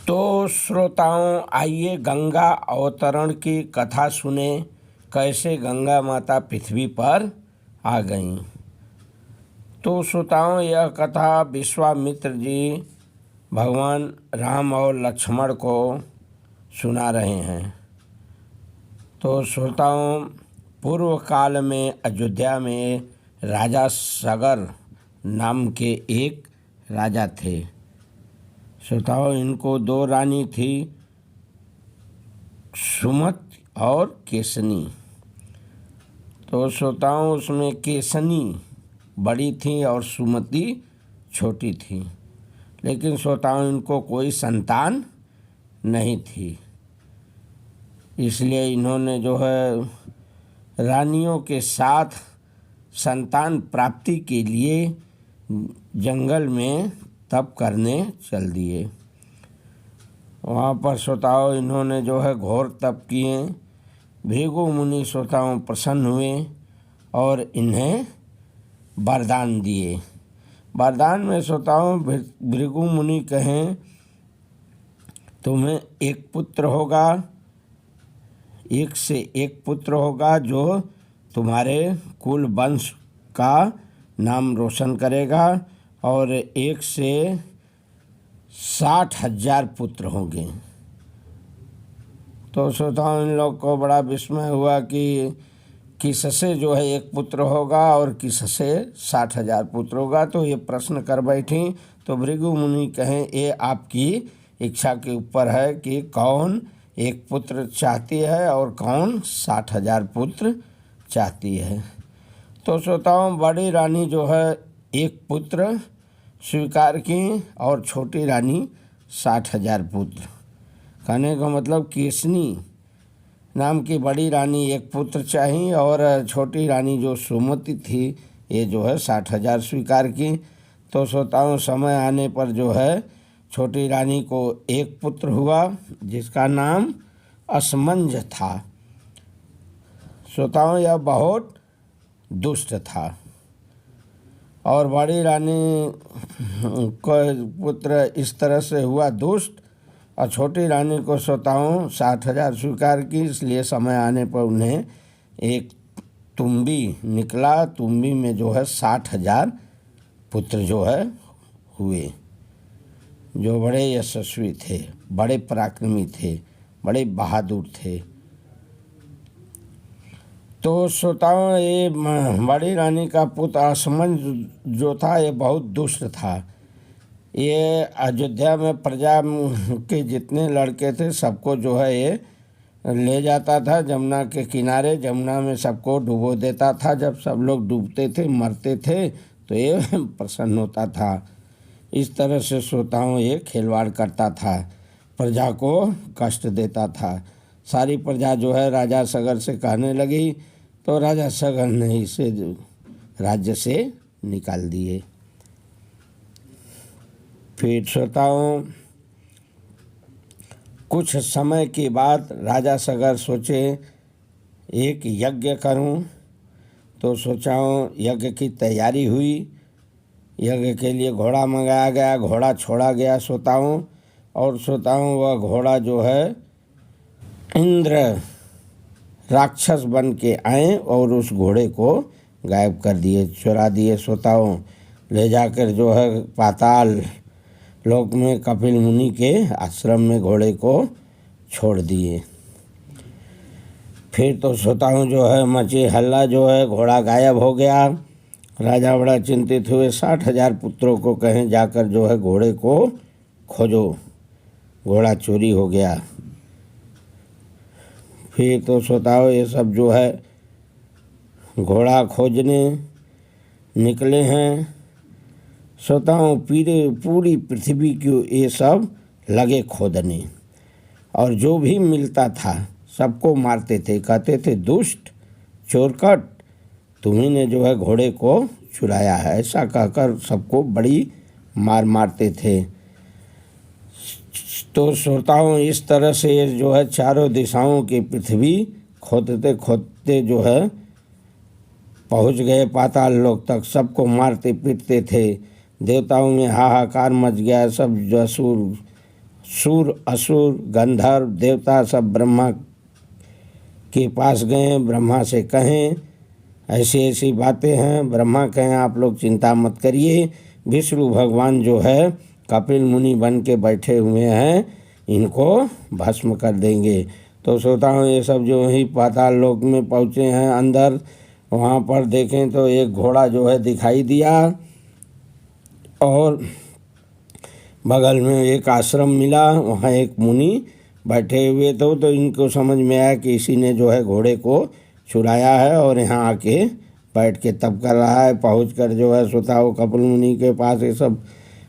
तो श्रोताओं, आइए गंगा अवतरण की कथा सुने, कैसे गंगा माता पृथ्वी पर आ गईं। तो श्रोताओं, यह कथा विश्वामित्र जी भगवान राम और लक्ष्मण को सुना रहे हैं। तो श्रोताओं, पूर्व काल में अयोध्या में राजा सगर नाम के एक राजा थे। श्रोताओं, इनको दो रानी थी, सुमति और केसनी। तो श्रोताओं, उसमें केसनी बड़ी थी और सुमति छोटी थी, लेकिन श्रोताओं इनको कोई संतान नहीं थी। इसलिए इन्होंने जो है रानियों के साथ संतान प्राप्ति के लिए जंगल में तप करने चल दिए। वहाँ पर श्रोताओं इन्होंने जो है घोर तप किए। भृगु मुनि श्रोताओं प्रसन्न हुए और इन्हें वरदान दिए। वरदान में श्रोताओं भृगु मुनि कहें, तुम्हें एक पुत्र होगा, एक से एक पुत्र होगा जो तुम्हारे कुल वंश का नाम रोशन करेगा, और 1 से 60,000 पुत्र होंगे। तो श्रोताओं, इन लोग को बड़ा विस्मय हुआ कि किससे जो है एक पुत्र होगा और किससे 60,000 पुत्र होगा। तो ये प्रश्न कर बैठी। तो भृगु मुनि कहें, ये आपकी इच्छा के ऊपर है कि कौन एक पुत्र चाहती है और कौन 60,000 पुत्र चाहती है। तो श्रोताओं, बड़ी रानी जो है एक पुत्र स्वीकार की और छोटी रानी 60,000 पुत्र। कहने का मतलब केसनी नाम की बड़ी रानी एक पुत्र चाहिए और छोटी रानी जो सुमति थी ये जो है 60,000 स्वीकार की। तो श्रोताओं, समय आने पर जो है छोटी रानी को एक पुत्र हुआ जिसका नाम असमंज था। श्रोताओं, यह बहुत दुष्ट था और बड़ी रानी को पुत्र इस तरह से हुआ दुष्ट, और छोटी रानी को श्रोताओं 60,000 स्वीकार की। इसलिए समय आने पर उन्हें एक तुम्बी निकला। तुम्बी में जो है 60,000 पुत्र जो है हुए, जो बड़े यशस्वी थे, बड़े पराक्रमी थे, बड़े बहादुर थे। तो श्रोताओं, ये बड़ी रानी का पुत्र असमंज जो था ये बहुत दुष्ट था। ये अयोध्या में प्रजा के जितने लड़के थे सबको जो है ये ले जाता था जमुना के किनारे। जमुना में सबको डुबो देता था। जब सब लोग डूबते थे, मरते थे, तो ये प्रसन्न होता था। इस तरह से श्रोताओं ये खिलवाड़ करता था, प्रजा को कष्ट देता था। सारी प्रजा जो है राजा सगर से कहने लगी, तो राजा सगर ने इसे राज्य से निकाल दिए। फिर श्रोताओं, कुछ समय के बाद राजा सगर सोचे एक यज्ञ करूं। तो सोचाऊं, यज्ञ की तैयारी हुई। यज्ञ के लिए घोड़ा मंगाया गया, घोड़ा छोड़ा गया श्रोताओं। और श्रोताओं, वह घोड़ा जो है इंद्र राक्षस बन के आए और उस घोड़े को गायब कर दिए, चुरा दिए श्रोताओं। ले जाकर जो है पाताल लोक में कपिल मुनि के आश्रम में घोड़े को छोड़ दिए। फिर तो श्रोताओं जो है मची हल्ला, जो है घोड़ा गायब हो गया। राजा बड़ा चिंतित हुए, 60,000 पुत्रों को कहें जाकर जो है घोड़े को खोजो, घोड़ा चोरी हो गया। फिर तो श्रोताओं ये सब जो है घोड़ा खोजने निकले हैं। श्रोताओं, पूरी पृथ्वी को ये सब लगे खोदने, और जो भी मिलता था सबको मारते थे। कहते थे, दुष्ट चोरकट, तुम्ही ने जो है घोड़े को चुराया है, ऐसा कहकर सबको बड़ी मार मारते थे। तो श्रोताओं, इस तरह से जो है चारों दिशाओं की पृथ्वी खोदते खोदते जो है पहुंच गए पाताल लोक तक। सबको मारते पीटते थे। देवताओं में हाहाकार मच गया। सब असुर सूर असुर गंधर्व देवता सब ब्रह्मा के पास गए। ब्रह्मा से कहें ऐसी ऐसी बातें हैं। ब्रह्मा कहें आप लोग चिंता मत करिए, विष्णु भगवान जो है कपिल मुनि बन के बैठे हुए हैं, इनको भस्म कर देंगे। तो सोता हूँ ये सब जो ही पाताल लोक में पहुँचे हैं अंदर, वहाँ पर देखें तो एक घोड़ा जो है दिखाई दिया और बगल में एक आश्रम मिला, वहाँ एक मुनि बैठे हुए तो इनको समझ में आया कि इसी ने जो है घोड़े को छुड़ाया है और यहाँ आके बैठ के तप कर रहा है। पहुँचकर जो है सुताओ कपिल मुनि के पास ये सब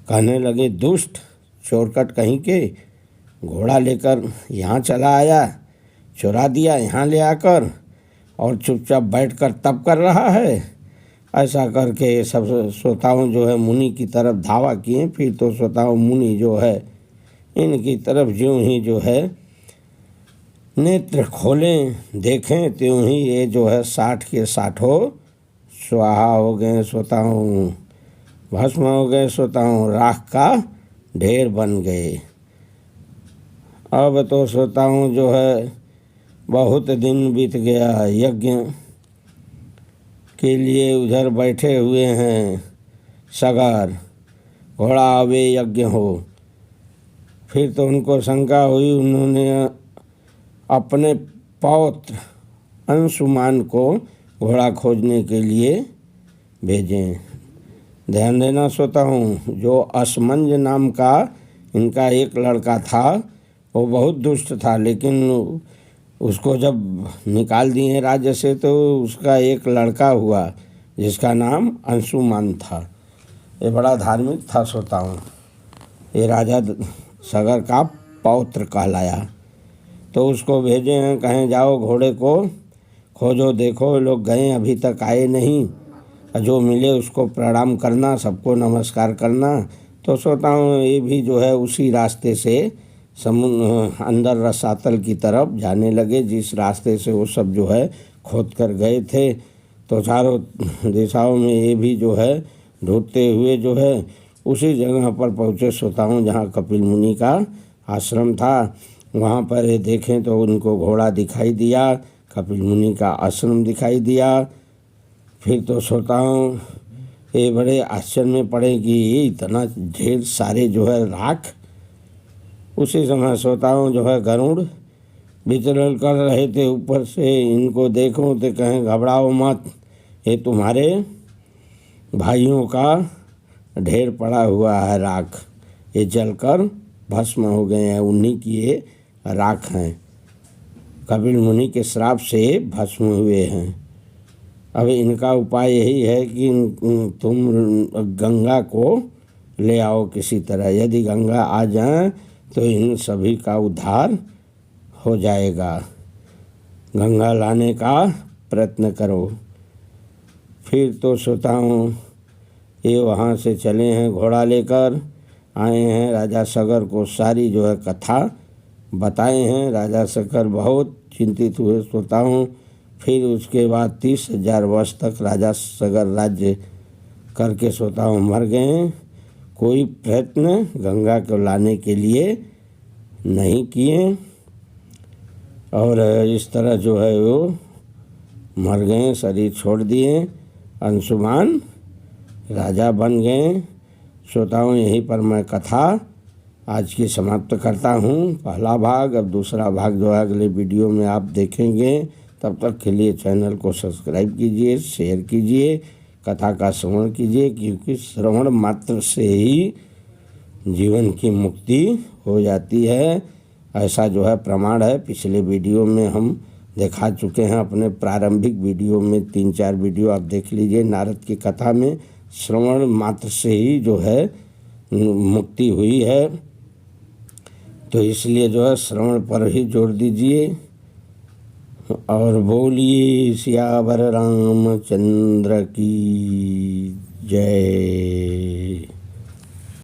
कहने लगे, दुष्ट चोरकट कहीं के, घोड़ा लेकर यहाँ चला आया, चुरा दिया यहाँ ले आकर और चुपचाप बैठकर तप कर रहा है। ऐसा करके सब श्रोताओं जो है मुनि की तरफ धावा किए। फिर तो श्रोताओं मुनि जो है इनकी तरफ ज्यों ही जो है नेत्र खोलें देखें, त्यों ही ये जो है 60 के 60 स्वाहा हो गए। श्रोताओं भस्म हो गए। श्रोताओं राख का ढेर बन गए। अब तो श्रोताओं जो है बहुत दिन बीत गया, यज्ञ के लिए उधर बैठे हुए हैं सगर, घोड़ा आवे यज्ञ हो। फिर तो उनको शंका हुई, उन्होंने अपने पौत्र अंशुमान को घोड़ा खोजने के लिए भेजें। ध्यान देना सोता हूँ, जो असमंज नाम का इनका एक लड़का था, वो बहुत दुष्ट था, लेकिन उसको जब निकाल दिए राज्य से तो उसका एक लड़का हुआ जिसका नाम अंशुमान था। ये बड़ा धार्मिक था सोता हूँ। ये राजा सगर का पौत्र कहलाया। तो उसको भेजे हैं, कहें जाओ घोड़े को खोजो देखो। लोग गए अभी तक आए नहीं, जो मिले उसको प्रणाम करना, सबको नमस्कार करना। तो सोता हूँ ये भी जो है उसी रास्ते से समुद्र अंदर रसातल की तरफ जाने लगे जिस रास्ते से वो सब जो है खोद कर गए थे। तो चारों दिशाओं में ये भी जो है ढूंढते हुए जो है उसी जगह पर पहुँचे सोता हूँ जहाँ कपिल मुनि का आश्रम था। वहाँ पर ये देखें तो उनको घोड़ा दिखाई दिया, कपिल मुनि का आश्रम दिखाई दिया। फिर तो सोता हूँ ये बड़े आश्चर्य में पड़े कि ये इतना ढेर सारे जो है राख। उसी समय सोता हूँ जो है गरुड़ विचरण कर रहे थे ऊपर से। इनको देखो तो कहें घबराओ मत, ये तुम्हारे भाइयों का ढेर पड़ा हुआ है राख, ये जलकर भस्म हो गए हैं, उन्हीं की ये राख हैं, कपिल मुनि के श्राप से भस्म हुए हैं। अब इनका उपाय यही है कि तुम गंगा को ले आओ किसी तरह। यदि गंगा आ जाए तो इन सभी का उद्धार हो जाएगा। गंगा लाने का प्रयत्न करो। फिर तो सोता हूँ ये वहाँ से चले हैं, घोड़ा लेकर आए हैं, राजा सगर को सारी जो है कथा बताए हैं। राजा सगर बहुत चिंतित हुए सोता हूँ। फिर उसके बाद 30,000 वर्ष तक राजा सगर राज्य करके सोता हूँ मर गए। कोई प्रयत्न गंगा को लाने के लिए नहीं किए और इस तरह जो है वो मर गए, शरीर छोड़ दिए। अंशुमान राजा बन गए। सोता हूँ यहीं पर मैं कथा आज की समाप्त करता हूँ, पहला भाग। अब दूसरा भाग जो है अगले वीडियो में आप देखेंगे। तब तक के लिए चैनल को सब्सक्राइब कीजिए, शेयर कीजिए, कथा का श्रवण कीजिए, क्योंकि श्रवण मात्र से ही जीवन की मुक्ति हो जाती है, ऐसा जो है प्रमाण है। पिछले वीडियो में हम दिखा चुके हैं, अपने प्रारंभिक वीडियो में 3-4 वीडियो आप देख लीजिए। नारद की कथा में श्रवण मात्र से ही जो है मुक्ति हुई है, तो इसलिए जो है श्रवण पर ही जोर दीजिए। और बोलिए सियावर रामचंद्र की जय।